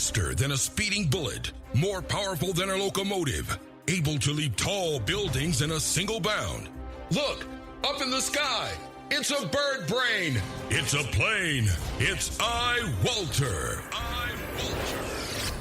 Faster than a speeding bullet, more powerful than a locomotive, able to leap tall buildings in a single bound. Look, up in the sky, it's a bird brain, it's a plane, it's iWalter.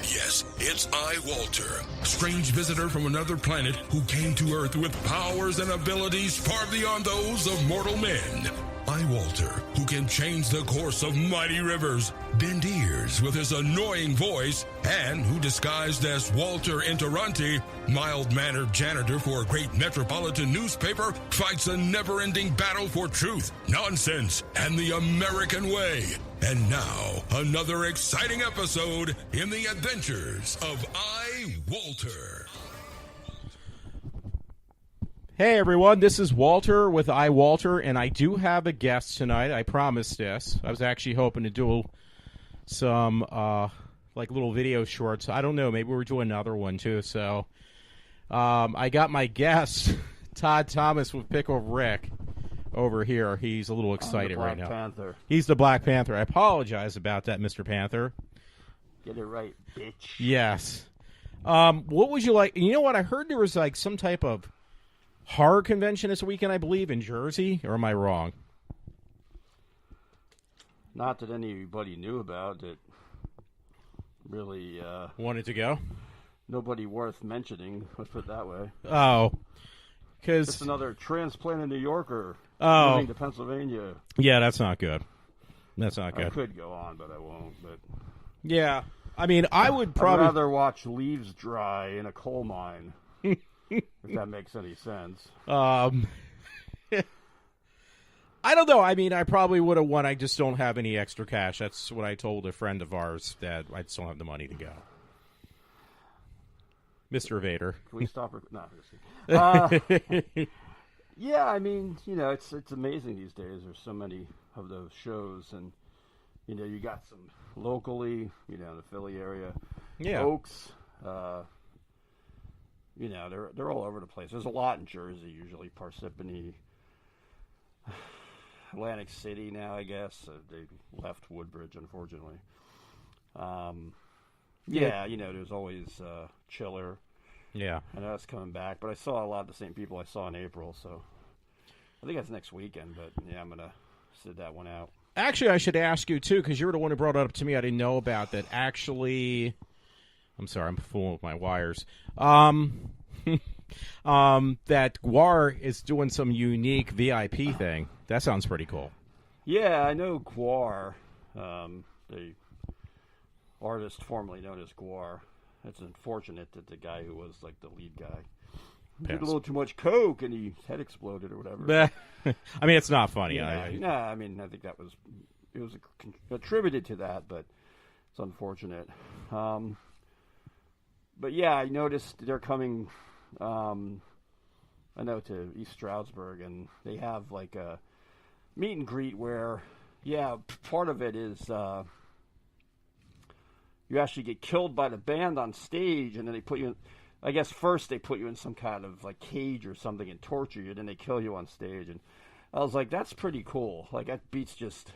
Yes, it's iWalter, strange visitor from another planet who came to Earth with powers and abilities far beyond those of mortal men. iWalter, who can change the course of mighty rivers, bend ears with his annoying voice, and who disguised as Walter Interranti, mild-mannered janitor for a great metropolitan newspaper, fights a never-ending battle for truth, nonsense, and the American way. And now, another exciting episode in the adventures of iWalter. Hey everyone, this is Walter with iWalter, and I do have a guest tonight. I promised this. I was actually hoping to do some like little video shorts. I don't know, maybe we're doing another one too. So I got my guest, Todd Thomas with Pickle Rick over here. He's a little excited right now. Panther. He's the Black Panther. I apologize about that, Mr. Panther. Get it right, bitch. Yes. What would you like? You know what? I heard there was like some type of horror convention this weekend, I believe, in Jersey, or am I wrong? Not that anybody knew about it. Really, wanted to go? Nobody worth mentioning, let's put it that way. Oh. Because Just another transplanted New Yorker moving to Pennsylvania. Yeah, that's not good. That's not good. I could go on, but I won't. But yeah. I mean, I would probably... I'd rather watch leaves dry in a coal mine. If that makes any sense. I don't know. I mean, I probably would have won. I just don't have any extra cash. That's what I told a friend of ours, that I just don't have the money to go. Mr. Vader. Can we stop? Yeah, I mean, you know, it's amazing these days. There's so many of those shows, and you know, you got some locally, you know, in the Philly area, yeah, Oaks. You know, they're all over the place. There's a lot in Jersey, usually Parsippany, Atlantic City now, I guess. They left Woodbridge, unfortunately. Yeah, you know, there's always Chiller. Yeah. I know that's coming back, but I saw a lot of the same people I saw in April, so I think that's next weekend, but yeah, I'm going to sit that one out. Actually, I should ask you, too, because you were the one who brought it up to me. I didn't know about that. Actually... I'm sorry, I'm fooling with my wires. That Guar is doing some unique VIP thing. That sounds pretty cool. Yeah, I know Guar, the artist formerly known as Guar. It's unfortunate that the guy who was like the lead guy did a little too much coke and his head exploded or whatever. I mean, it's not funny. Yeah, I mean, I think it was attributed to that, but it's unfortunate. But yeah, I noticed they're coming, I know, to East Stroudsburg, and they have like a meet and greet where, yeah, part of it is you actually get killed by the band on stage, and then they put you in, I guess first they put you in some kind of like cage or something and torture you, then they kill you on stage. And I was like, that's pretty cool. Like, that beats just...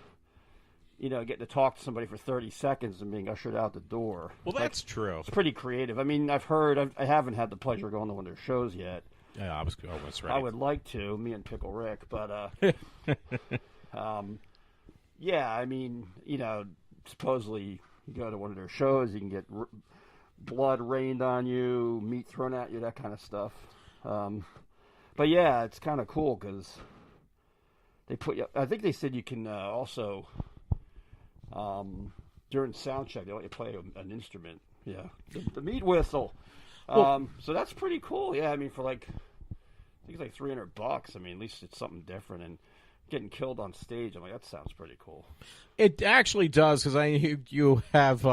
You know, getting to talk to somebody for 30 seconds and being ushered out the door. Well, that's true. It's pretty creative. I mean, I've heard, I haven't had the pleasure of going to one of their shows yet. Yeah, I was almost ready. I would like to, me and Pickle Rick, but, yeah, I mean, you know, supposedly you go to one of their shows, you can get blood rained on you, meat thrown at you, that kind of stuff. But yeah, it's kind of cool because they put you, I think they said you can also... during sound check, they let you play an instrument. Yeah, the meat whistle. So that's pretty cool. Yeah, I mean, for like, I think it's like $300. I mean, at least it's something different. And getting killed on stage, I'm like, that sounds pretty cool. It actually does, because you have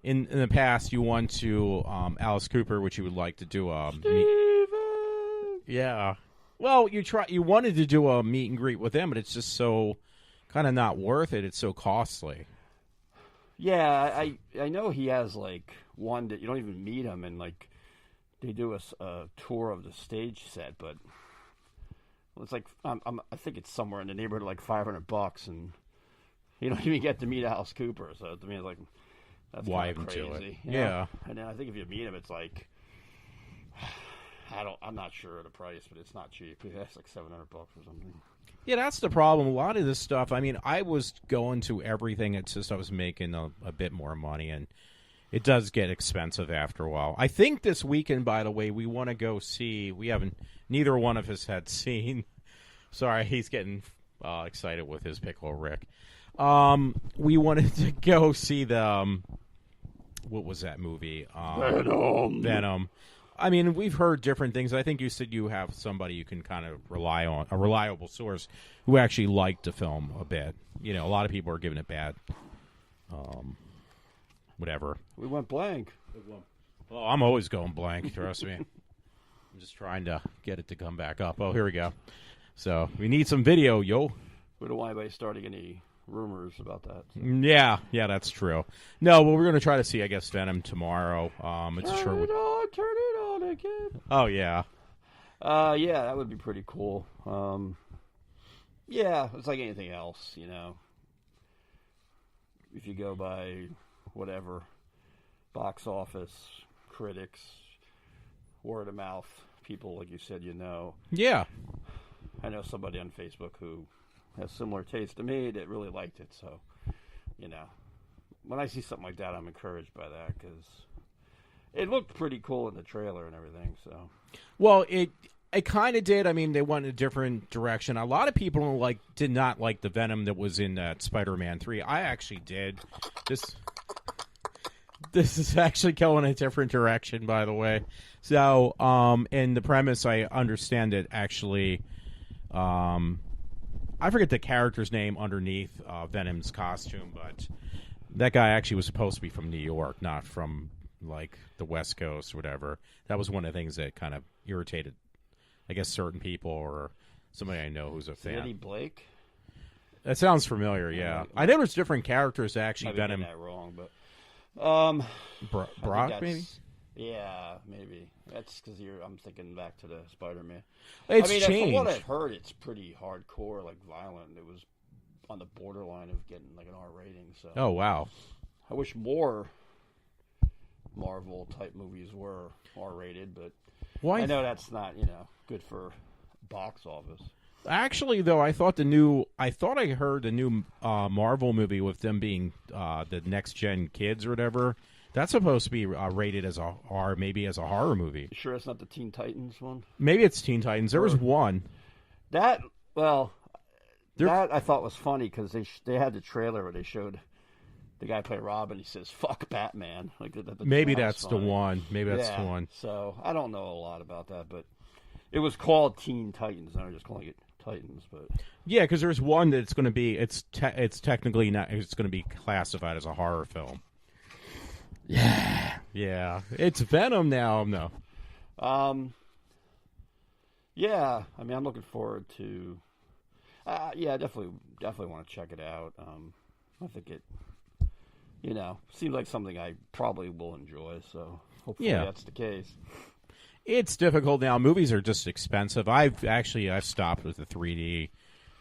in the past you went to Alice Cooper, which you would like to do. Yeah. Well, you wanted to do a meet and greet with them, but it's just so kind of not worth it. It's so costly. Yeah, I know he has like one that you don't even meet him, and like they do a tour of the stage set, but it's like I think it's somewhere in the neighborhood of like $500, and you don't even get to meet Alice Cooper. So to me, it's like That's why kinda even do it? crazy, you know? Yeah. And then I think if you meet him, it's like, I'm not sure of the price, but it's not cheap. It's like $700 or something. Yeah, that's the problem. A lot of this stuff, I mean, I was going to everything. It's just I was making a bit more money, and it does get expensive after a while. I think this weekend, by the way, we want to go see, neither one of us had seen. Sorry, he's getting excited with his Piccolo Rick. We wanted to go see the, what was that movie? Venom. I mean, we've heard different things. I think you said you have somebody you can kind of rely on, a reliable source, who actually liked the film a bit. You know, a lot of people are giving it bad. Whatever. We went blank. Oh, I'm always going blank, trust me. I'm just trying to get it to come back up. Oh, here we go. So, we need some video, yo. We don't want anybody starting any rumors about that. So. Yeah, that's true. No, well, we're going to try to see, I guess, Venom tomorrow. It's turn it on again. Oh, yeah. Yeah, that would be pretty cool. Yeah, it's like anything else, you know. If you go by whatever, box office, critics, word of mouth, people, like you said, you know. Yeah. I know somebody on Facebook who has similar taste to me that really liked it, so, you know. When I see something like that, I'm encouraged by that, because it looked pretty cool in the trailer and everything, so. Well, it kind of did. I mean, they went in a different direction. A lot of people did not like the Venom that was in Spider-Man 3. I actually did. This is actually going in a different direction, by the way. So, and the premise, I understand it actually. I forget the character's name underneath Venom's costume, but that guy actually was supposed to be from New York, not from the West Coast or whatever. That was one of the things that kind of irritated, I guess, certain people or somebody I know who's a fan. Eddie Blake? That sounds familiar, yeah. I know there's different characters actually. Maybe Venom. That wrong, but Brock, maybe. Yeah, maybe. That's because I'm thinking back to the Spider-Man. It's changed. From what I've heard, it's pretty hardcore, violent. It was on the borderline of getting an R rating. So. Oh wow! I wish more Marvel type movies were R rated, but I know that's not good for box office. Actually, though, I thought I heard the new Marvel movie with them being the next gen kids or whatever. That's supposed to be rated as maybe as a horror movie. You sure it's not the Teen Titans one? Maybe it's Teen Titans. There was one. That I thought was funny because they had the trailer where they showed the guy play Robin. He says "fuck Batman." Maybe that's the one. Maybe that's the one. So I don't know a lot about that, but it was called Teen Titans. And I'm just calling it Titans, but yeah, because there's one that's going to be it's technically not. It's going to be classified as a horror film. Yeah, it's Venom now. No. Yeah, I mean, I'm looking forward to. Yeah, definitely want to check it out. I think it, seems like something I probably will enjoy. So hopefully that's the case. It's difficult now. Movies are just expensive. I've stopped with the 3D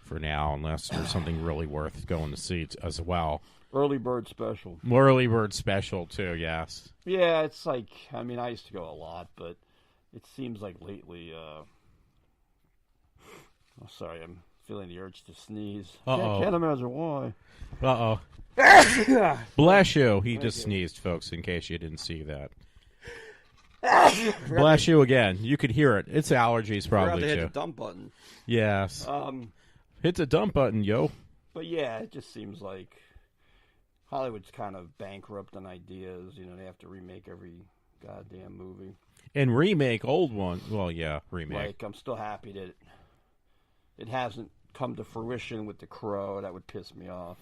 for now, unless there's something really worth going to see as well. Early bird special. Early bird special too. Yes. Yeah, it's I used to go a lot, but it seems like lately. Sorry, I'm feeling the urge to sneeze. Can't imagine why. Bless you. He just sneezed, folks. In case you didn't see that. Bless you again. You could hear it. It's allergies, probably too. Hit the dump button. Yes. Hit the dump button, yo. But yeah, it just seems like Hollywood's kind of bankrupt on ideas. They have to remake every goddamn movie. And remake old one. Well, yeah, remake. I'm still happy that it hasn't come to fruition with The Crow. That would piss me off.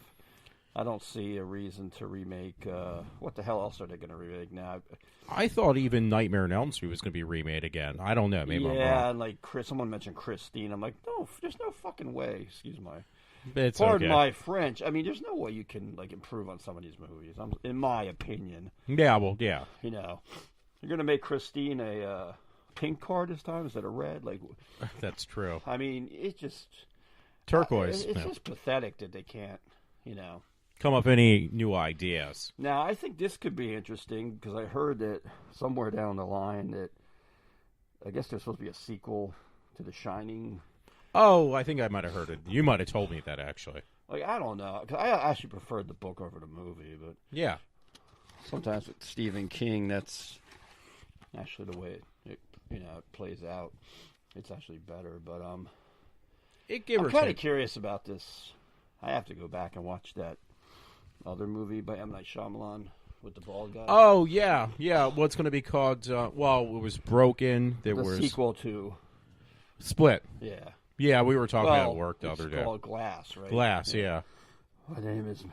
I don't see a reason to remake. What the hell else are they going to remake now? I thought even Nightmare on Elm Street was going to be remade again. I don't know. Maybe I'm wrong. And someone mentioned Christine. I'm like, no, there's no fucking way. Excuse my... It's Pardon okay. my French. I mean, there's no way you can improve on some of these movies. In my opinion. Yeah, well, yeah. You're gonna make Christine a pink card this time instead of red. That's true. I mean, it just turquoise. It's just pathetic that they can't. come up with any new ideas. Now, I think this could be interesting because I heard that somewhere down the line that I guess there's supposed to be a sequel to The Shining. Oh, I think I might have heard it. You might have told me that, actually. Like, I don't know. 'Cause I actually preferred the book over the movie, but Yeah. sometimes with Stephen King, that's actually the way it plays out. It's actually better, but I'm kind of curious about this. I have to go back and watch that other movie by M. Night Shyamalan with the bald guy. Oh, yeah. Yeah, what's going to be called, well, it was Broken. There the was sequel to Split. Yeah. Yeah, we were talking about work the other day. It's called Glass, right? Glass, yeah. My name is,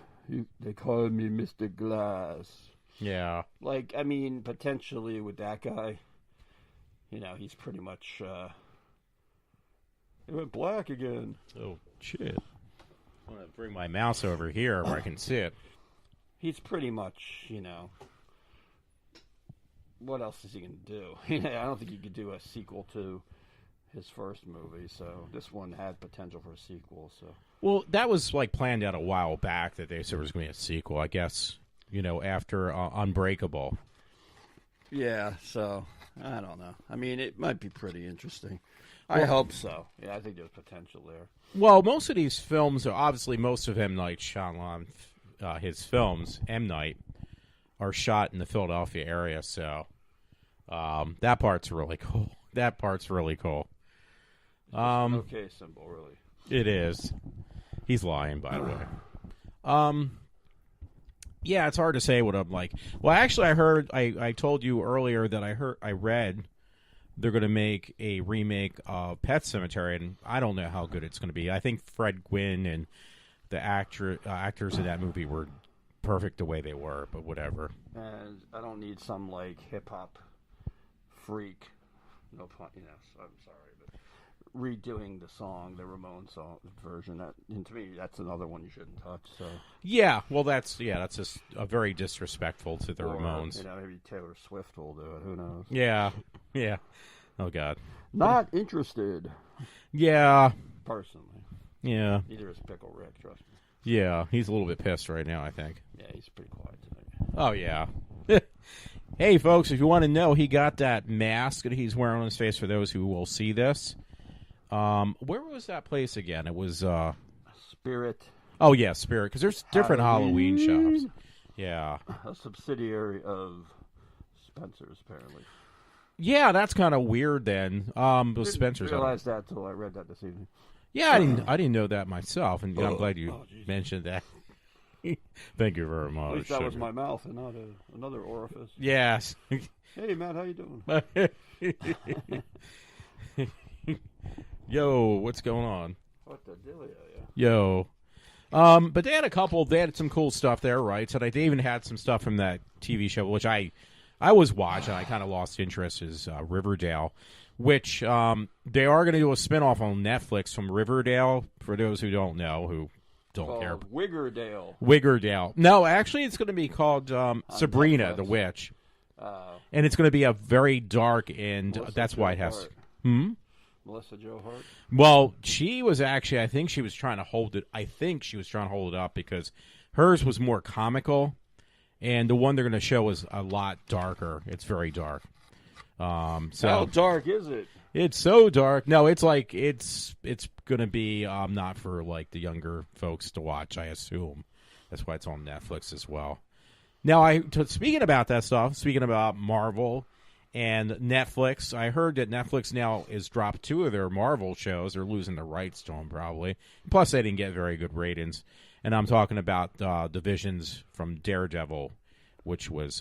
they call me Mr. Glass. Yeah. Like, I mean, potentially with that guy, he's pretty much, it went black again. Oh, shit. I'm going to bring my mouse over here where I can see it. He's pretty much, what else is he going to do? I don't think he could do a sequel to his first movie, so this one had potential for a sequel. So, well, that was like planned out a while back that they said there was going to be a sequel. I guess after Unbreakable. Yeah, so I don't know. I mean, it might be pretty interesting. I hope so. Yeah, I think there's potential there. Well, most of these films are obviously most of M. Night Shyamalan, his films, M. Night, are shot in the Philadelphia area, so that part's really cool. That part's really cool. Okay, symbol, really. It is. He's lying, by the way. Yeah, it's hard to say what I'm like. Well, actually, I told you earlier that I read they're going to make a remake of Pet Sematary, and I don't know how good it's going to be. I think Fred Gwynn and the actors in that movie were perfect the way they were, but whatever. And I don't need some, like, hip-hop freak. No point, so I'm sorry, but redoing the song, the Ramones song version, and to me, that's another one you shouldn't touch. So yeah, well, that's just very disrespectful to the Ramones. Maybe Taylor Swift will do it. Who knows? Yeah. Oh God. Not interested. Yeah. Personally. Yeah. Neither is Pickle Rick. Trust me. Yeah, he's a little bit pissed right now, I think. Yeah, he's pretty quiet tonight. Oh yeah. Hey, folks, if you want to know, he got that mask that he's wearing on his face for those who will see this. Where was that place again? It was Spirit. Oh yeah, Spirit, because there's different Halloween shops. Yeah. A subsidiary of Spencer's, apparently. Yeah, that's kind of weird then. But Spencer's. I didn't realize that until I read that this evening. Yeah, I didn't know that myself, and I'm glad you mentioned that. Thank you very much. At least that was my mouth and not another orifice. Yes. Hey, Matt, how you doing? Yo, what's going on? What the dealio, yeah. Yo. But they had some cool stuff there, right? So they even had some stuff from that TV show, which I was watching. I kind of lost interest, is Riverdale, which they are going to do a spinoff on Netflix from Riverdale, for those who don't know, who don't care. Wiggerdale. No, actually, it's going to be called Sabrina Netflix. the Witch. And it's going to be a very dark, and that's why it has... Melissa Joe Hart? Well, she was actually, I think she was trying to hold it up because hers was more comical, and the one they're going to show is a lot darker. It's very dark. So how dark is it? It's so dark. No, it's like it's going to be not for like the younger folks to watch, I assume. That's why it's on Netflix as well. Now, speaking about that stuff, speaking about Marvel and Netflix, I heard that Netflix now has dropped 2 of their Marvel shows. They're losing the rights to them, probably. Plus, they didn't get very good ratings. And I'm talking about divisions from Daredevil, which was,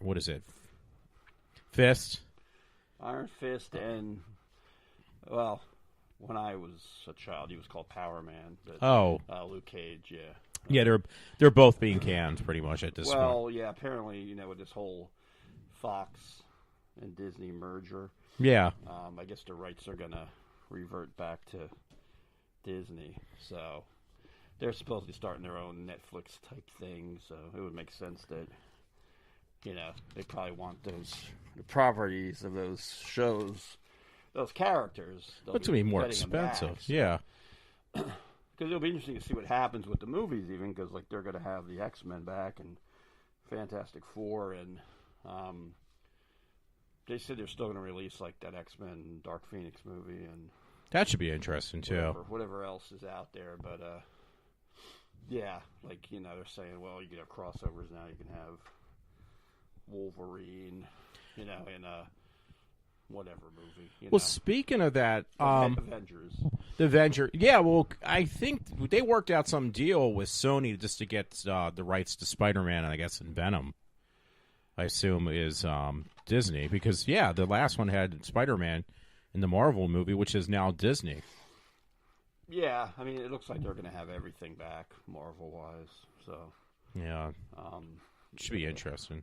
what is it? Fist? Iron Fist and, well, when I was a child, he was called Power Man. But, Luke Cage, yeah. Yeah, they're both being canned pretty much at this point. Well, yeah, apparently, with this whole Fox and Disney merger. Yeah. I guess the rights are going to revert back to Disney. So they're supposed to be starting their own Netflix type thing. So it would make sense that, they probably want the properties of those shows, those characters. It's going to be more expensive. Yeah. because it'll be interesting to see what happens with the movies, even because like they're going to have the X-Men back and Fantastic Four, and they said they're still going to release like that X-Men Dark Phoenix movie and that should be interesting too. Whatever else is out there, but yeah, like they're saying, well, you can have crossovers now. You can have Wolverine, in a whatever movie. Well, speaking of that, Avengers. The Avenger. Yeah, well, I think they worked out some deal with Sony just to get the rights to Spider-Man, and I guess in Venom, I assume, is Disney. Because, yeah, the last one had Spider-Man in the Marvel movie, which is now Disney. Yeah, I mean, it looks like they're going to have everything back, Marvel-wise. So, yeah, should be interesting.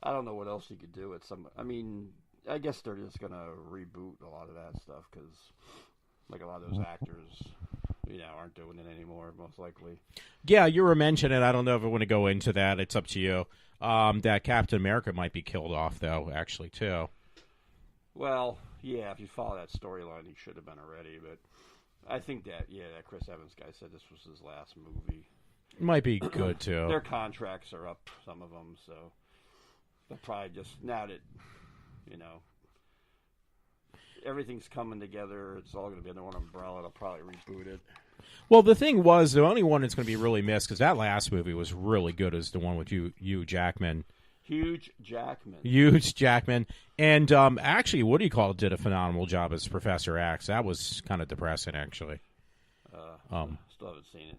I don't know what else you could do with some. I mean, I guess they're just going to reboot a lot of that stuff because, like, a lot of those actors, aren't doing it anymore, most likely. Yeah, you were mentioning, I don't know if I want to go into that. It's up to you. That Captain America might be killed off, though, actually, too. Well, yeah, if you follow that storyline, he should have been already, but I think that Chris Evans guy said this was his last movie. Might be good, too. Their contracts are up, some of them, so they'll probably just, now that, everything's coming together, it's all going to be under one umbrella, they'll probably reboot it. Well, the thing was, the only one that's going to be really missed, because that last movie was really good, is the one with Hugh Jackman. Huge Jackman. And actually, what do you call it, did a phenomenal job as Professor X. That was kind of depressing, actually. Still haven't seen it.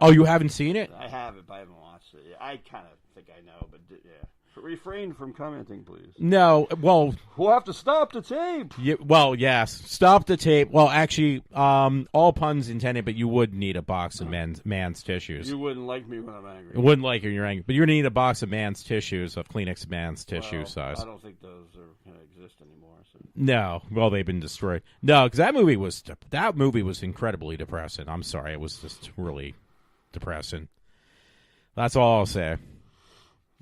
So you haven't seen it? I have it, but I haven't watched it. Yeah, I kind of think I know, but yeah. Refrain from commenting, please. No, well... We'll have to stop the tape! Yeah, well, yes. Stop the tape. Well, actually, all puns intended, but you would need a box of man's tissues. You wouldn't like me when I'm angry. You wouldn't like it when you're angry. But you're going to need a box of man's tissues, of Kleenex man's tissue size. I don't think those are going to exist anymore. So. No. Well, they've been destroyed. No, because that movie was incredibly depressing. I'm sorry. It was just really depressing. That's all I'll say.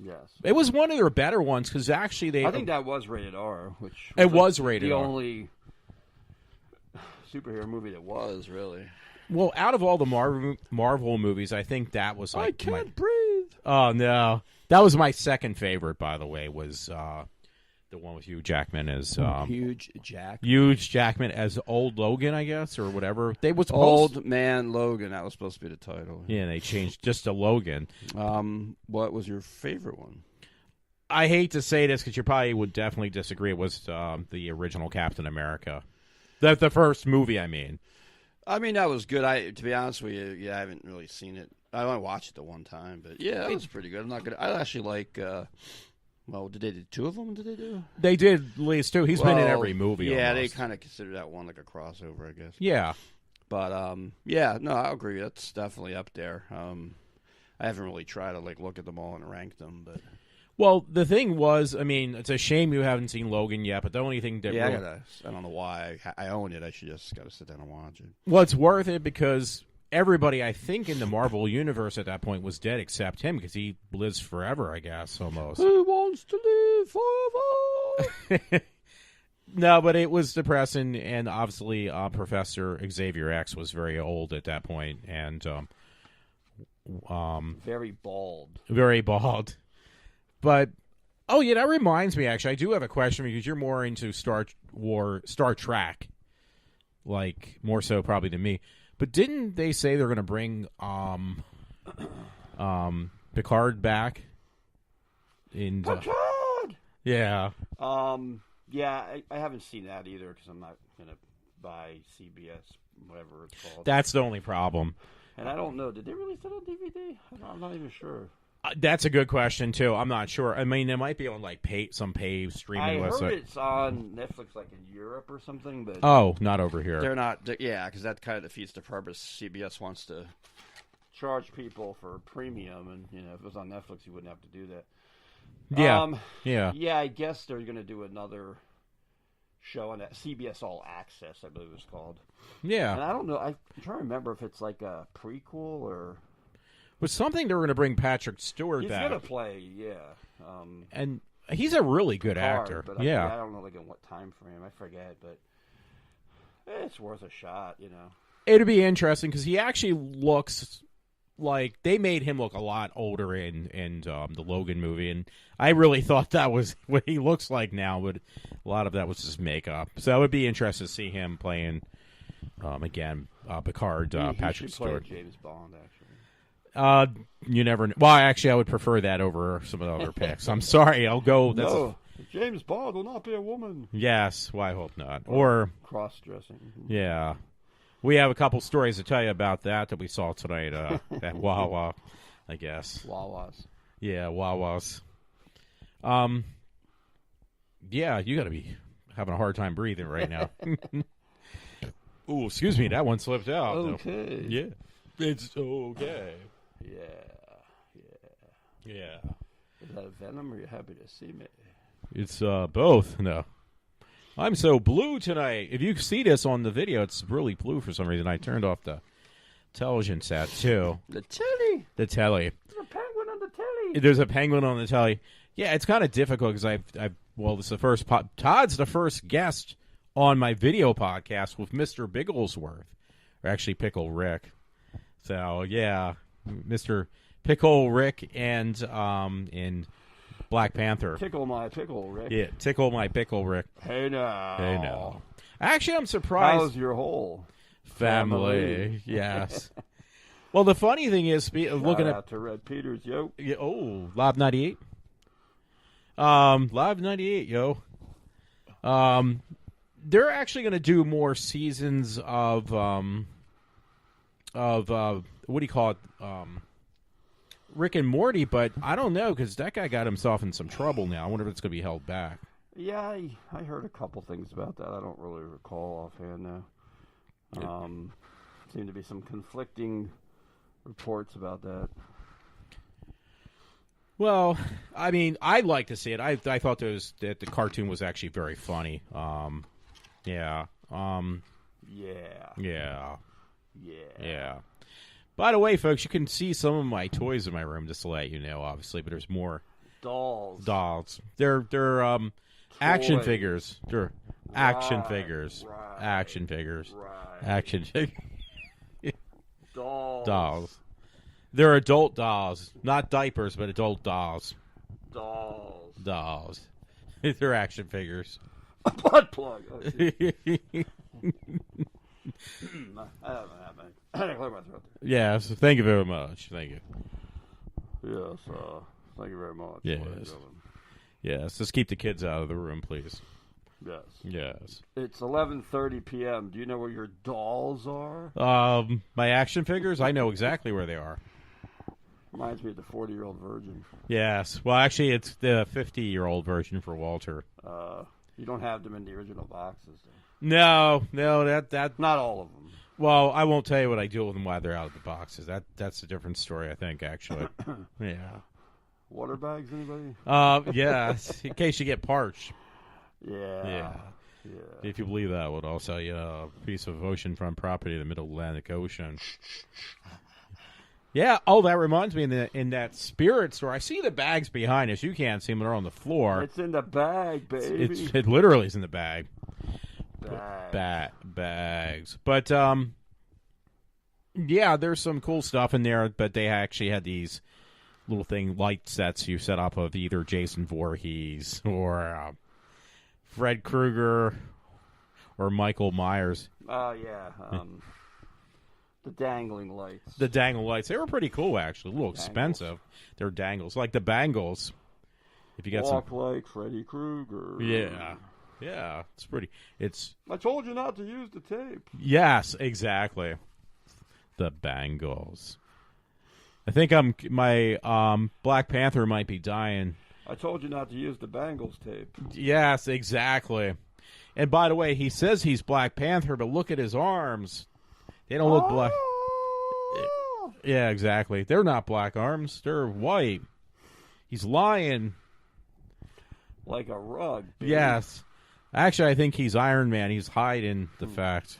Yes. It was one of their better ones because actually I think that was rated R, which was rated R. The only superhero movie that was, really. Well, out of all the Marvel movies, I think that was like... I can't breathe! Oh, no. That was my second favorite, by the way, was the one with Hugh Jackman as... Hugh Jackman as Old Logan, I guess, or whatever. They was Old Man Logan, that was supposed to be the title. Yeah, they changed just to Logan. What was your favorite one? I hate to say this because you probably would definitely disagree. It was the original Captain America. The first movie, I mean. I mean, that was good. To be honest with you, I haven't really seen it. I only watched it the one time, but yeah, that was pretty good. I actually like... well, did they do two of them? Did they do? They did at least two. He's been in every movie. Yeah, almost. They kind of consider that one like a crossover, I guess. Yeah, but yeah, no, I agree. That's definitely up there. I haven't really tried to look at them all and rank them, but well, the thing was, I mean, it's a shame you haven't seen Logan yet. But the only thing that I don't know why I own it. I should just gotta sit down and watch it. Well, it's worth it because everybody, I think, in the Marvel universe at that point was dead except him because he lives forever, I guess, almost. He wants to live forever. No, but it was depressing, and obviously Professor Xavier X was very old at that point, and very bald. Very bald. But, oh, yeah, that reminds me, actually, I do have a question because you're more into Star Trek, like, more so probably than me. But didn't they say they're going to bring Picard back? Picard! Yeah. Yeah, I haven't seen that either because I'm not going to buy CBS, whatever it's called. That's the only problem. And I don't know. Did they release it on DVD? I'm not even sure. That's a good question, too. I'm not sure. I mean, it might be on, some pay streaming website. I heard it's on Netflix, in Europe or something. But oh, not over here. They're not. Yeah, because that kind of defeats the purpose. CBS wants to charge people for premium, and, if it was on Netflix, you wouldn't have to do that. Yeah. Yeah, I guess they're going to do another show on that. CBS All Access, I believe it's called. Yeah. And I don't know. I'm trying to remember if it's like a prequel or... Was something they were going to bring Patrick Stewart back. He's going to play, yeah. And he's a really good Picard, actor. But yeah. I don't know in what time frame. I forget, but it's worth a shot, It'd be interesting because he actually looks like they made him look a lot older in the Logan movie, and I really thought that was what he looks like now, but a lot of that was just makeup. So it would be interesting to see him playing again Picard, Patrick Stewart. James Bond, actually. You never know. Well, actually, I would prefer that over some of the other picks. I'm sorry, I'll go. No, James Bond will not be a woman. Yes, well, I hope not. Or cross-dressing. Yeah. We have a couple stories to tell you about that we saw tonight at Wawa, I guess. Wawas. Yeah, Wawas. Yeah, you got to be having a hard time breathing right now. Ooh, excuse me, that one slipped out. Okay. Yeah. It's okay. Yeah. Is that venom, or are you happy to see me? It's both. No. I'm so blue tonight. If you see this on the video, it's really blue for some reason. I turned off the television set, too. The telly? The telly. There's a penguin on the telly. There's a penguin on the telly. Yeah, it's kind of difficult because well, this is the first Todd's the first guest on my video podcast with Mr. Bigglesworth, or actually Pickle Rick. So, yeah, Mr. Pickle Rick and Black Panther. Tickle my pickle, Rick. Yeah, tickle my pickle, Rick. Hey now. Actually, I'm surprised. How's your whole family? Yes. Well, the funny thing is, looking out to Red Peters, yo. Yeah, Live 98. Live 98, yo. They're actually going to do more seasons of what do you call it? Rick and Morty, but I don't know because that guy got himself in some trouble now. I wonder if it's going to be held back. Yeah, I heard a couple things about that. I don't really recall offhand now. Seem to be some conflicting reports about that. Well, I mean, I'd like to see it. I thought that the cartoon was actually very funny. Yeah. Yeah. By the way, folks, you can see some of my toys in my room, just to let you know, obviously, but there's more. Dolls. They're action figures. They're action figures. Right. Action figures. Right. Action figures. Dolls. They're adult dolls. Not diapers, but adult dolls. Dolls. They're action figures. A butt plug. Oh, I had to clear my throat there. Yes, thank you very much. Thank you. Yes, thank you very much. Yes, just keep the kids out of the room, please. Yes. It's 11:30 p.m. Do you know where your dolls are? My action figures? I know exactly where they are. Reminds me of the 40-year-old virgin. Yes. Well, actually, it's the 50-year-old version for Walter. You don't have them in the original boxes, though. No, that not all of them. Well, I won't tell you what I do with them while they're out of the boxes. That's a different story, I think, actually. Yeah. Water bags, anybody? Yeah, in case you get parched. Yeah. If you believe that would also a piece of oceanfront property in the middle Atlantic Ocean. Yeah. Oh, that reminds me. In that Spirit store, I see the bags behind us. You can't see them; they're on the floor. It's in the bag, baby. It literally is in the bag. Bags. But yeah, there's some cool stuff in there. But they actually had these little light sets you set up of either Jason Voorhees or Fred Krueger or Michael Myers. Oh yeah. The dangling lights. The dangling lights. They were pretty cool, actually. A little expensive. They're dangles. Like the bangles. If you got Walk like Freddy Krueger. Yeah. Yeah. It's pretty. I told you not to use the tape. Yes, exactly. The bangles. I think my Black Panther might be dying. I told you not to use the Bangles tape. Yes, exactly. And by the way, he says he's Black Panther, but look at his arms. They don't look black. Yeah, exactly. They're not black arms. They're white. He's lying. Like a rug. Baby. Yes. Actually, I think he's Iron Man. He's hiding the fact.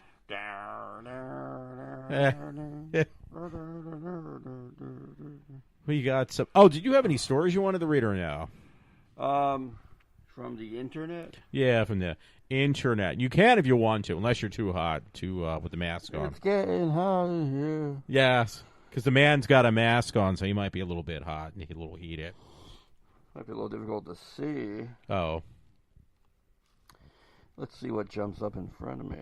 We got some. Oh, did you have any stories you wanted to read or no? From the internet? Yeah, from the internet. You can if you want to, unless you're too hot with the mask on. It's getting hot in here. Yes, because the man's got a mask on, so he might be a little bit hot and a little heated. Might be a little difficult to see. Oh. Let's see what jumps up in front of me.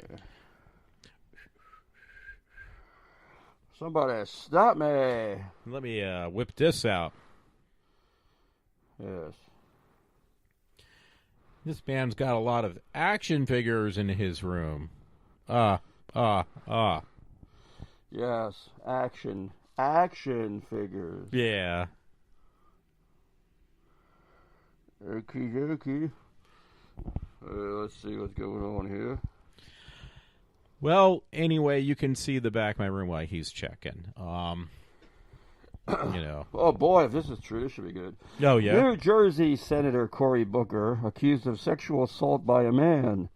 Somebody stop me. Let me whip this out. Yes. This man's got a lot of action figures in his room. Yes, action figures. Yeah. Okie dokie. Let's see what's going on here. Well, anyway, you can see the back of my room while he's checking. Oh, boy, if this is true, this should be good. Oh, yeah? New Jersey Senator Cory Booker accused of sexual assault by a man.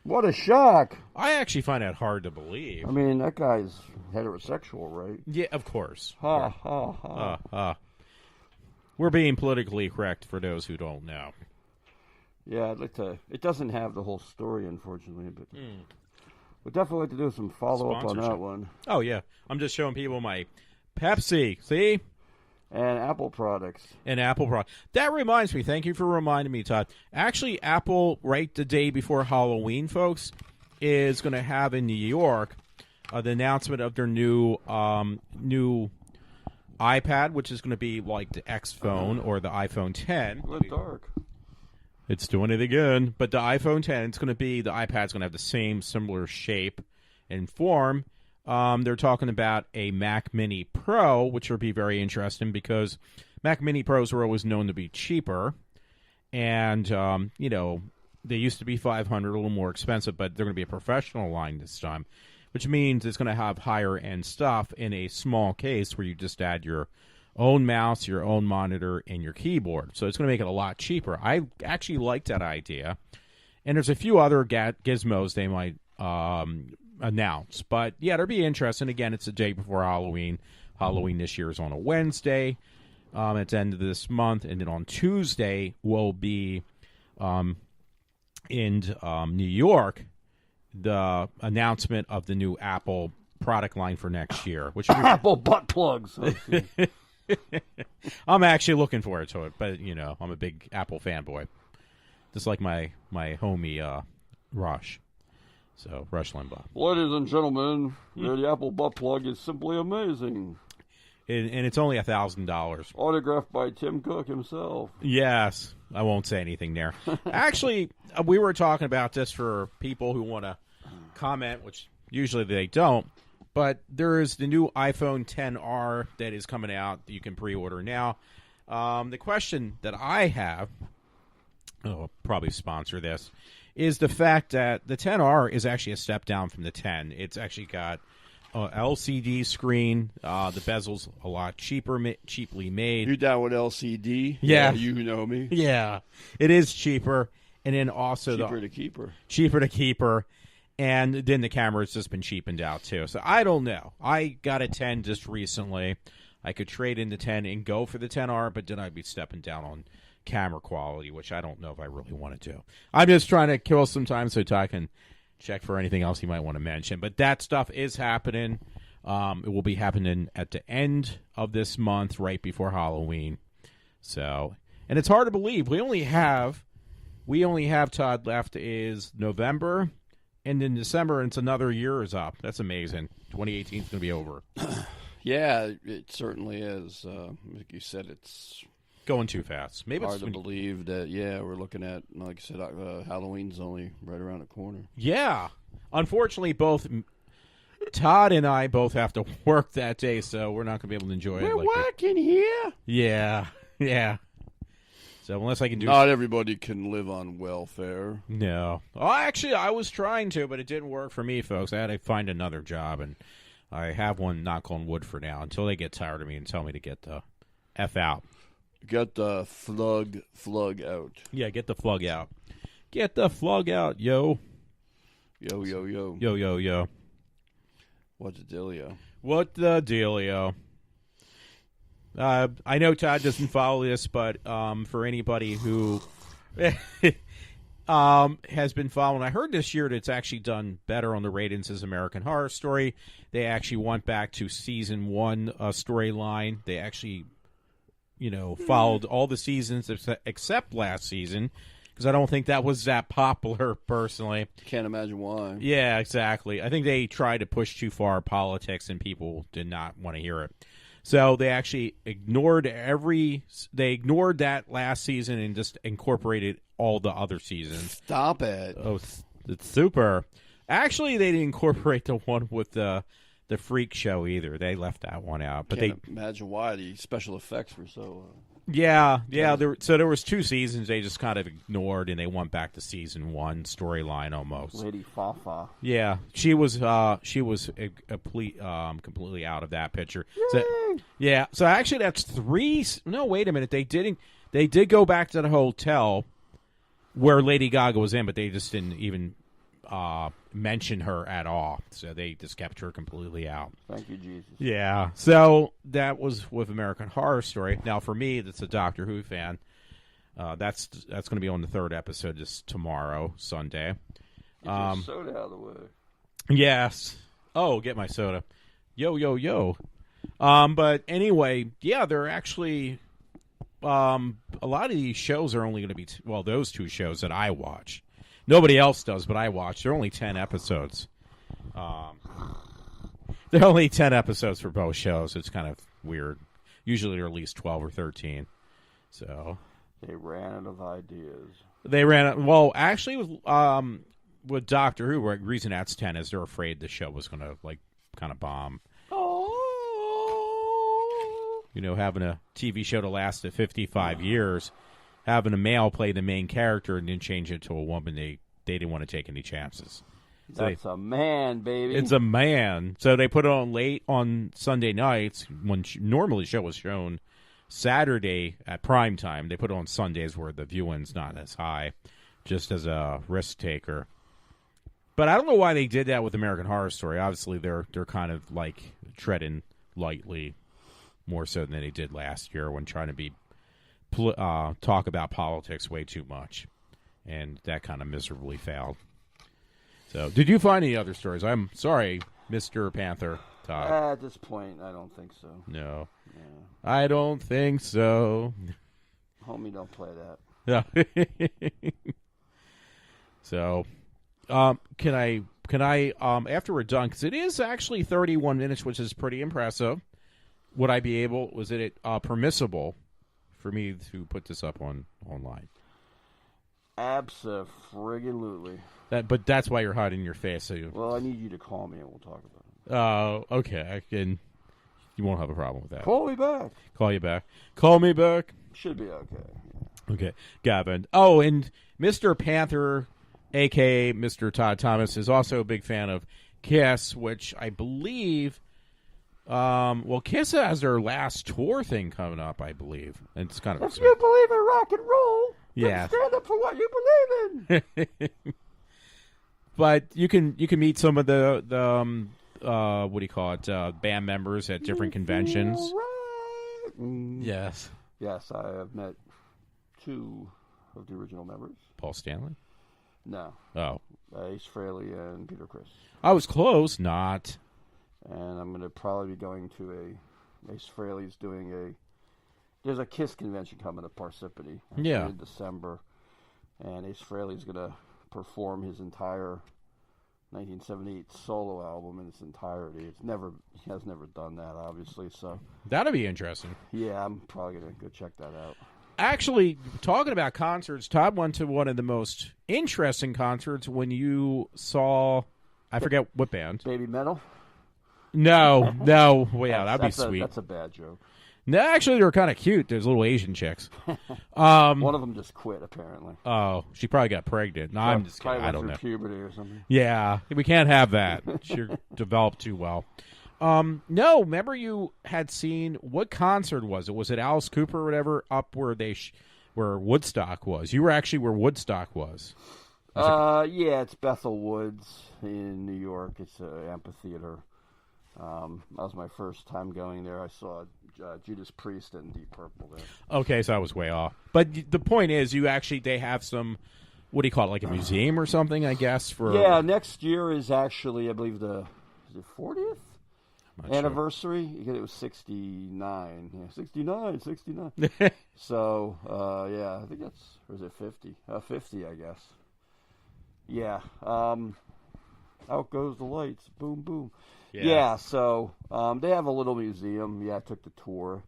What a shock. I actually find that hard to believe. I mean, that guy's heterosexual, right? Yeah, of course. Ha, ha, ha. We're being politically correct for those who don't know. Yeah, I'd like to... It doesn't have the whole story, unfortunately, but... We'd definitely like to do some follow-up on that one. Oh, yeah. I'm just showing people my Pepsi, see? And Apple products. And Apple products. That reminds me. Thank you for reminding me, Todd. Actually, Apple, right the day before Halloween, folks, is going to have in New York the announcement of their new iPad, which is going to be like the X phone or the iPhone 10. It's dark. It's doing it again. But the iPhone 10, it's going to be, the iPad's going to have the same similar shape and form. They're talking about a Mac Mini Pro, which will be very interesting because Mac Mini Pros were always known to be cheaper. And, they used to be $500, a little more expensive, but they're going to be a professional line this time, which means it's going to have higher-end stuff in a small case where you just add your own mouse, your own monitor, and your keyboard. So it's going to make it a lot cheaper. I actually like that idea. And there's a few other gizmos they might announce. But, yeah, it'll be interesting. Again, it's the day before Halloween. Halloween this year is on a Wednesday at the end of this month. And then on Tuesday will be in New York, the announcement of the new Apple product line for next year. Which Apple butt plugs. I'm actually looking forward to it, but, I'm a big Apple fanboy. Just like my homie, Rush. So, Rush Limbaugh. Ladies and gentlemen, the Apple butt plug is simply amazing. And it's only $1,000. Autographed by Tim Cook himself. Yes. I won't say anything there. Actually, we were talking about this for people who want to comment, which usually they don't. But there is the new iPhone XR that is coming out that you can pre-order now. The question that I have, I'll probably sponsor this, is the fact that the XR is actually a step down from the 10. It's actually got an LCD screen. The bezel's a lot cheaply made. You down with LCD? Yeah. You know me. Yeah. It is cheaper. And then also cheaper to keep her. Cheaper to keep her. And then the camera's just been cheapened out, too. So I don't know. I got a 10 just recently. I could trade in the 10 and go for the XR, but then I'd be stepping down on camera quality, which I don't know if I really want to do. I'm just trying to kill some time so I can check for anything else you might want to mention. But that stuff is happening. It will be happening at the end of this month, right before Halloween. So, and it's hard to believe. We only have, Todd, left is November. And in December, it's another year is up. That's amazing. 2018 is going to be over. Yeah, it certainly is. Like you said, it's going too fast. Maybe hard to believe that, we're looking at, like I said, Halloween's only right around the corner. Yeah. Unfortunately, both Todd and I both have to work that day, so we're not going to be able to enjoy it. We're working here? Yeah. So unless I can do... Not everybody can live on welfare. No. Oh, actually, I was trying to, but it didn't work for me, folks. I had to find another job, and I have one, knock on wood, for now, until they get tired of me and tell me to get the F out. Get the flug out. Yeah, get the flug out. Get the flug out, yo. Yo. Yo. What's the dealio? What the dealio? I know Todd doesn't follow this, but for anybody who has been following. I heard this year that it's actually done better on the ratings as American Horror Story. They actually went back to season 1 storyline. They actually, followed all the seasons except last season, because I don't think that was that popular personally. Can't imagine why. Yeah, exactly. I think they tried to push too far politics, and people did not want to hear it. So they actually ignored that last season and just incorporated all the other seasons. Stop it. Oh, it's super. Actually, they didn't incorporate the one with the freak show either. They left that one out. But Can't imagine why the special effects were so... Yeah. There was 2 seasons they just kind of ignored, and they went back to season 1 storyline almost. Lady Fafa. Yeah, she was completely out of that picture. So, yeah, so actually that's 3. No, wait a minute. They did go back to the hotel where Lady Gaga was in, but they just didn't even mention her at all. So they just kept her completely out. Thank you, Jesus. Yeah. So that was with American Horror Story. Now, for me, that's a Doctor Who fan. That's going to be on the 3rd episode just tomorrow, Sunday. Get your soda out of the way. Yes. Oh, get my soda. Yo. But anyway, yeah, they're actually... a lot of these shows are only going to be... those 2 shows that I watch. Nobody else does, but I watch. They're only 10 episodes. They're only 10 episodes for both shows. It's kind of weird. Usually they're at least 12 or 13. So they ran out of ideas. Actually, with Doctor Who, the reason that's 10 is they're afraid the show was going to kind of bomb. Oh. Having a TV show to last 55 years. Having a male play the main character and then change it to a woman, they didn't want to take any chances. So That's a man, baby. It's a man. So they put it on late on Sunday nights when normally the show was shown Saturday at prime time. They put it on Sundays where the viewing's not as high, just as a risk taker. But I don't know why they did that with American Horror Story. Obviously, they're kind of treading lightly more so than they did last year when trying to talk about politics way too much, and that kind of miserably failed. So, did you find any other stories? I'm sorry, Mr. Panther, Todd. At this point, I don't think so. No. Yeah. I don't think so. Homie, don't play that. So, can I after we're done, because it is actually 31 minutes, which is pretty impressive. Would I be able? Was it permissible for me to put this up online? Abso-friggin-lutely. But that's why you're hiding your face. So Well, I need you to call me and we'll talk about it. Oh, okay. And you won't have a problem with that. Call me back. Call you back. Call me back. Should be okay. Okay. Gavin. Oh, and Mr. Panther, a.k.a. Mr. Todd Thomas, is also a big fan of Kiss, which I believe... Kiss has their last tour thing coming up, I believe. And it's kind of if you believe in rock and roll, yeah, then stand up for what you believe in. But you can meet some of the what do you call it, band members at different conventions. Right. Yes. Yes, I have met 2 of the original members. Paul Stanley? No. Oh. Ace Frehley and Peter Criss. I was close, not. And I'm going to probably be going to Ace Frehley's doing there's a Kiss convention coming to Parsippany. Yeah. In December. And Ace Frehley's going to perform his entire 1978 solo album in its entirety. He has never done that, obviously. So that'll be interesting. Yeah, I'm probably going to go check that out. Actually, talking about concerts, Todd went to one of the most interesting concerts when you saw, I forget what band. Baby Metal? No. Way out. That'd be sweet. That's a bad joke. No, actually, they were kind of cute. There's little Asian chicks. One of them just quit, apparently. Oh, she probably got pregnant. No, I'm just kidding. I don't know. Puberty or something. Yeah, we can't have that. She developed too well. No, remember you had seen, what concert was it? Was it Alice Cooper or whatever up where where Woodstock was? You were actually where Woodstock was. Yeah, it's Bethel Woods in New York. It's an amphitheater. That was my first time going there. I saw Judas Priest and Deep Purple there. Okay, so I was way off. But the point is, they have some, what do you call it, like a museum or something, I guess? Yeah, next year is actually, I believe, is it 40th anniversary? Sure. It was 69. Yeah, 69. So, I think that's, or is it 50? 50, I guess. Yeah. Out goes the lights. Boom, boom. Yeah, so they have a little museum. Yeah, I took the tour.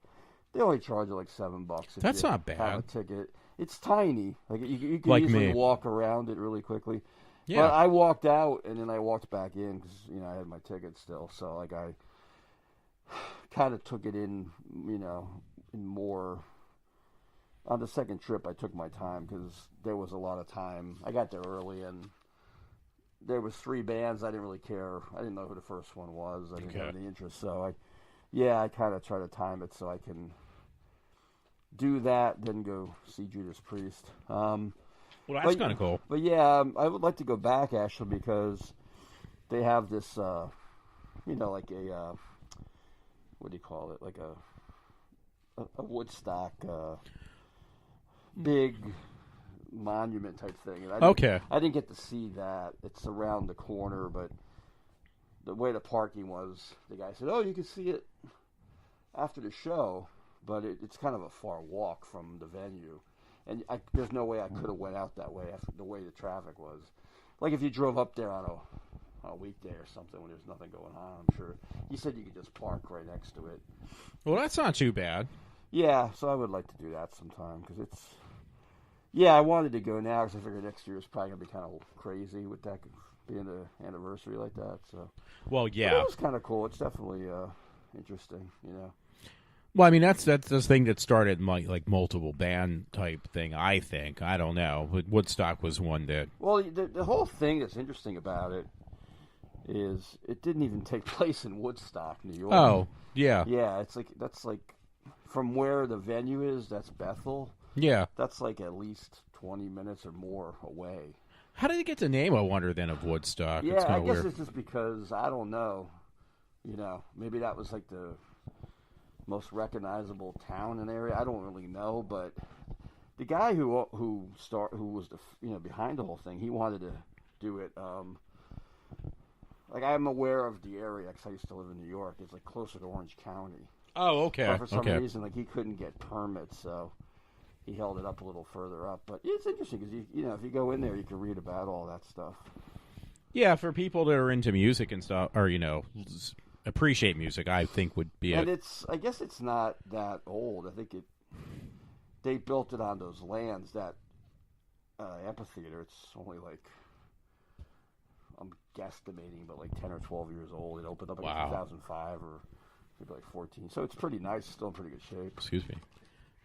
They only charge you like $7. That's not bad. Have a ticket. It's tiny. Like you can like easily me. walk around it really quickly. Yeah. But I walked out and then I walked back in because I had my ticket still. So like I kind of took it in, in more. On the second trip, I took my time because there was a lot of time. I got there early and there was 3 bands. I didn't really care. I didn't know who the first one was. I didn't have any interest. So I kind of try to time it so I can do that, then go see Judas Priest. Well, that's kind of cool. But yeah, I would like to go back actually because they have this, like a, what do you call it? Like a Woodstock, big monument type thing. And I didn't get to see that. It's around the corner, but the way the parking was, the guy said, "Oh, you can see it after the show," but it's kind of a far walk from the venue, and there's no way I could have went out that way after the way the traffic was. Like if you drove up there on a weekday or something when there's nothing going on, I'm sure. He said you could just park right next to it. Well, that's not too bad. Yeah, so I would like to do that sometime because it's. Yeah, I wanted to go now because I figured next year is probably gonna be kind of crazy with that being an anniversary like that. So. Well, yeah, but it was kind of cool. It's definitely interesting, Well, I mean that's the thing that started like multiple band type thing. I think I don't know. Woodstock was one that. Well, the whole thing that's interesting about it is it didn't even take place in Woodstock, New York. Oh, yeah. Yeah, that's like from where the venue is. That's Bethel. Yeah. That's like at least 20 minutes or more away. How did it get the name? I wonder then of Woodstock. Yeah, it's I guess weird. it's just because I don't know. Maybe that was like the most recognizable town in the area. I don't really know, but the guy who was behind the whole thing, he wanted to do it. Like I'm aware of the area because I used to live in New York. It's like closer to Orange County. Oh, okay. But for some reason, like he couldn't get permits, so he held it up a little further up. But it's interesting because if you go in there, you can read about all that stuff. Yeah, for people that are into music and stuff, or appreciate music, I think would be. And I guess it's not that old. I think they built it on those lands. That amphitheater, it's only like I'm guesstimating, but like 10 or 12 years old. It opened up in 2005 or maybe like 14. So it's pretty nice. Still in pretty good shape. Excuse me.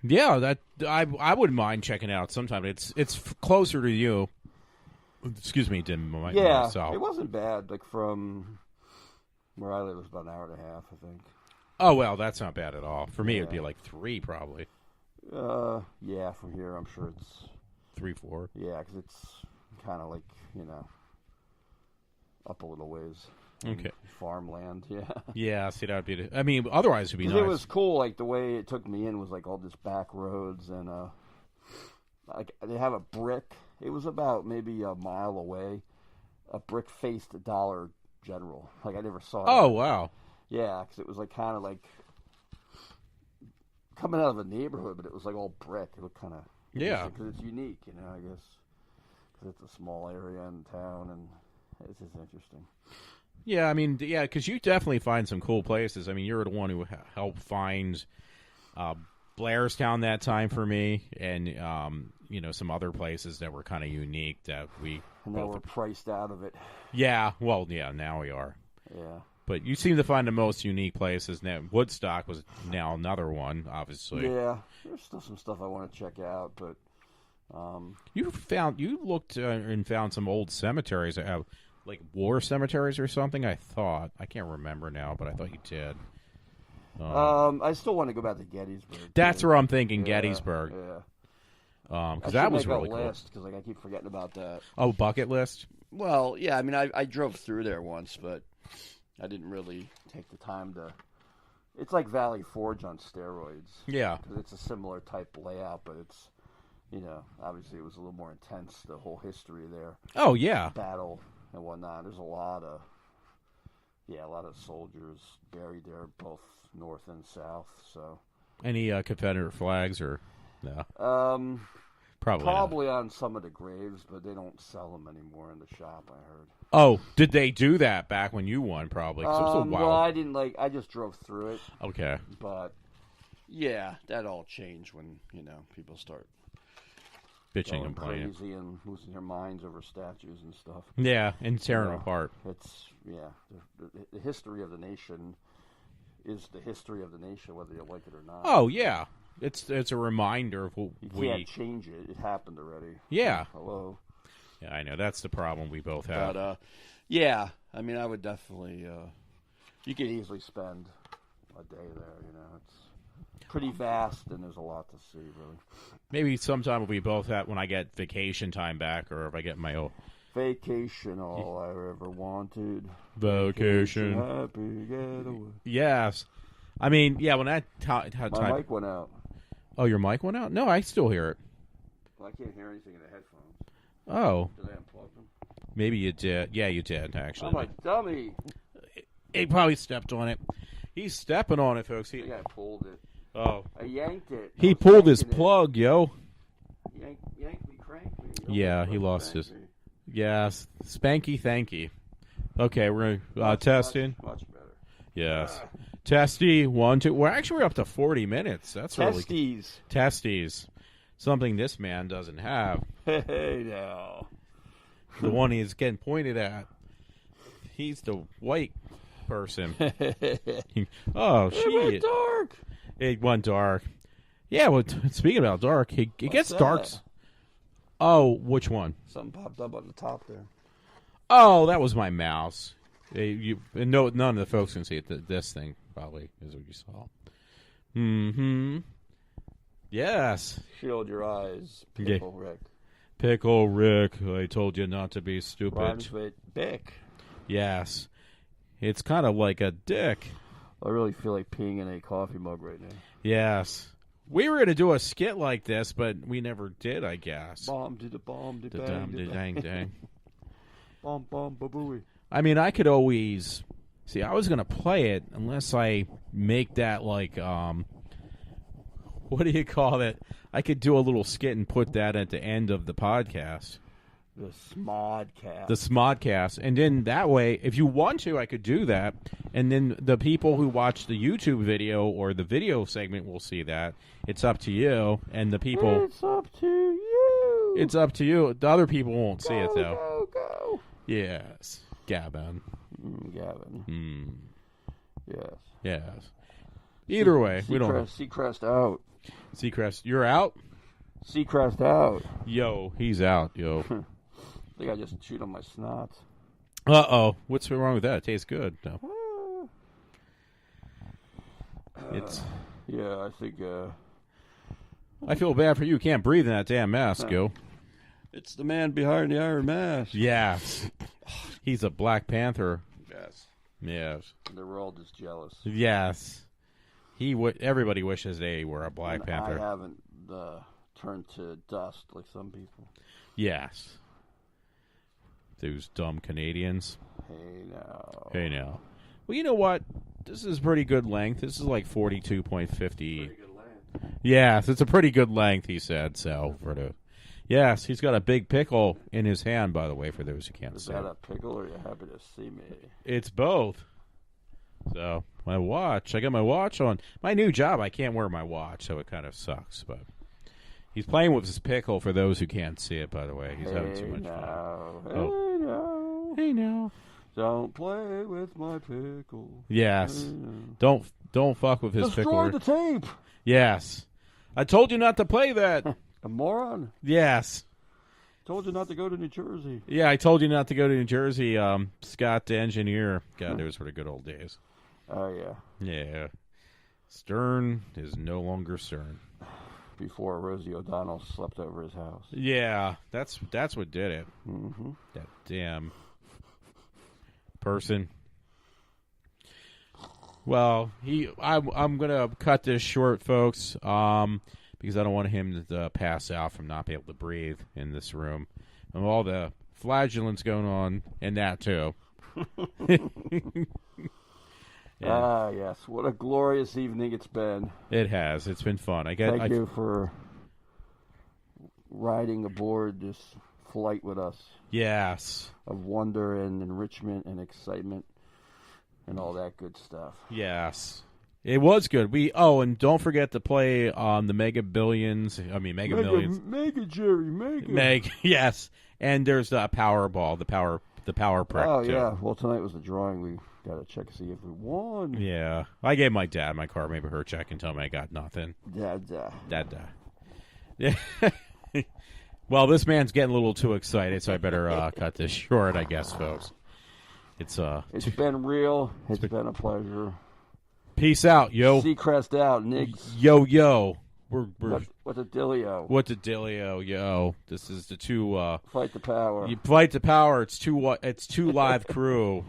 Yeah, that I wouldn't mind checking out sometime. It's closer to you. Excuse me, than myself. It wasn't bad. Like from where I live, it was about an hour and a half, I think. Oh well, that's not bad at all. For me, it'd be like 3 probably. Yeah, from here, I'm sure it's 3, 4. Yeah, because it's kind of like up a little ways. Okay. Farmland, yeah. Yeah, see, that would be. I mean, otherwise it'd be nice. It was cool. Like the way it took me in was like all this back roads and like they have a brick. It was about maybe a mile away. A brick-faced Dollar General. Like I never saw. Oh wow. Yeah, because it was like kind of like coming out of a neighborhood, but it was like all brick. It looked kind of because it's unique, I guess because it's a small area in town and it's just interesting. Yeah, I mean, because you definitely find some cool places. I mean, you're the one who helped find Blairstown that time for me, and some other places that were kind of unique that we. And now we're priced out of it. Yeah, well, yeah, now we are. Yeah. But you seem to find the most unique places. Now, Woodstock was now another one, obviously. Yeah, there's still some stuff I want to check out, but you looked and found some old cemeteries that have. Like war cemeteries or something, I thought. I can't remember now, but I thought you did. I still want to go back to Gettysburg. That's where I'm thinking, Gettysburg. Yeah. Because that was really cool. Because I keep forgetting about that. Oh, bucket list? Well, yeah. I mean, I drove through there once, but I didn't really take the time to. It's like Valley Forge on steroids. Yeah. Because it's a similar type layout, but it's, obviously it was a little more intense, the whole history there. Oh, yeah. Battle and whatnot. There's a lot of soldiers buried there, both north and south, so. Any Confederate flags or no? Probably on some of the graves, but they don't sell them anymore in the shop, I heard. Oh, did they do that back when you won, probably? 'Cause it was a while. Well, I didn't I just drove through it. Okay. But, yeah, that all changed when, people start Bitching going and complaining. crazy and losing their minds over statues and stuff. Yeah, and tearing them apart. It's, the history of the nation is the history of the nation, whether you like it or not. Oh, yeah. It's a reminder of what you can't change it. It happened already. Yeah. Hello. Yeah, I know. That's the problem we both have. But, yeah, I mean, I would definitely, you could easily spend a day there, It's pretty vast, and there's a lot to see, really. Maybe sometime we both have, when I get vacation time back, or if I get my own. Vacation, all I ever wanted. Vacation. Happy getaway. Yes. I mean, yeah, when that time. My mic went out. Oh, your mic went out? No, I still hear it. Well, I can't hear anything in the headphones. Oh. Did I unplug them? Maybe you did. Yeah, you did, actually. I'm a dummy. He probably stepped on it. He's stepping on it, folks. I think I pulled it. Oh. I yanked it. He pulled his plug, yo. Yank me, crank me. Yeah, he lost his. Yes. Spanky, thanky. Okay, we're testing. Much better. Yes. Testy, 1, 2. We're up to 40 minutes. That's Testes. Really. Testes. Something this man doesn't have. Hey, now. The one he's getting pointed at. He's the white person. Oh, shit. It went dark. It went dark. Yeah, well, speaking about dark, it gets that? dark. Oh, which one? Something popped up on the top there. Oh, that was my mouse. No, none of the folks can see it. This thing probably is what you saw. Mm-hmm. Yes. Shield your eyes, Pickle Rick. Pickle Rick, I told you not to be stupid. Rhymes with Bick. Yes. It's kind of like a dick. I really feel like peeing in a coffee mug right now. Yes. We were going to do a skit like this, but we never did, I guess. Bomb to the bomb to The bang dum to de bang. dang dang. Bomb babooey. I mean, I could always... See, I was going to play it unless I make that like... What do you call it? I could do a little skit and put that at the end of the podcast. The Smodcast. The Smodcast. And then that way, if you want to, I could do that. And then the people who watch the YouTube video or the video segment will see that. It's up to you. And the people... It's up to you. It's up to you. The other people won't see it, though. Go. Yes. Gavin. Gavin. Yes. Yes. Either way, we don't... Seacrest out. Seacrest, you're out? Seacrest out. Yo, he's out, yo. I think I just chewed on my snot. Uh-oh. What's wrong with that? It tastes good. No. It's... Yeah, I think... I feel bad for you. You can't breathe in that damn mask, yo. It's the man behind the iron mask. Yes. He's a Black Panther. Yes. Yes. The world is jealous. Yes. Everybody wishes they were a Black Panther. I haven't turned to dust like some people. Yes. Those dumb Canadians. Hey, now. Well, you know what? This is pretty good length. This is like 42.50. Pretty good length. Yes, it's a pretty good length, he said. So yes, he's got a big pickle in his hand, by the way, for those who can't see. Is that a pickle, or are you happy to see me? It's both. So, my watch. I got my watch on. My new job, I can't wear my watch, so it kind of sucks. But he's playing with his pickle for those who can't see it, by the way. He's having too much fun. Hey, now. Don't play with my pickle. Yes. Don't fuck with his pickle. Destroy the tape. Yes. I told you not to play that. A moron. Yes. Told you not to go to New Jersey. Yeah, I told you not to go to New Jersey. Scott the engineer. God, those were the good old days. Oh, yeah. Yeah. Stern is no longer Stern. Before Rosie O'Donnell slept over his house. Yeah, that's what did it. Mm-hmm. That damn person. Well, I'm gonna cut this short, folks, because I don't want him to pass out from not being able to breathe in this room, and all the flagellants going on, and that too. Yeah. Ah, yes. What a glorious evening it's been. It has. It's been fun. Thank you for riding aboard this flight with us. Yes. Of wonder and enrichment and excitement and all that good stuff. Yes. It was good. And don't forget to play the Mega Millions. Mega Jerry, Mega. Yes. And there's the Powerball, the power prick. Oh, too. yeah. Well, tonight was the drawing. We got to check to see if we won. Yeah. I gave my dad my card, maybe her check, and tell me I got nothing. Dada. Yeah. Well, this man's getting a little too excited, so I better cut this short, I guess, folks. It's been real. It's been a pleasure. Peace out, yo. Seacrest out, Niggs. Yo. We're What's a dealio? What's a dealio, yo? This is the two. Fight the power. You fight the power. It's two live crew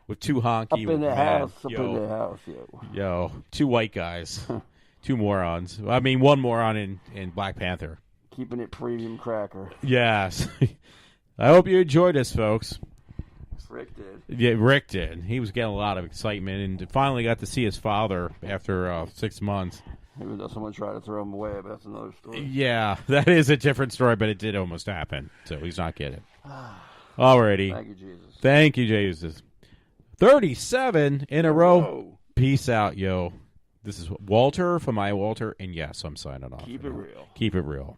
with two honky. Up in the man. house. Up in the house, yo. Yo, two white guys, two morons. I mean, one moron in Black Panther. Keeping it premium cracker. Yes. I hope you enjoyed this, folks. Rick did. Yeah, Rick did. He was getting a lot of excitement and finally got to see his father after 6 months. Even though someone tried to throw him away, but that's another story. Yeah, that is a different story, but it did almost happen, so he's not kidding. Alrighty. Thank you, Jesus. Thank you, Jesus. 37 in a row. Peace out, yo. This is Walter from iWalter, and yes, I'm signing off. Keep it real. Keep it real.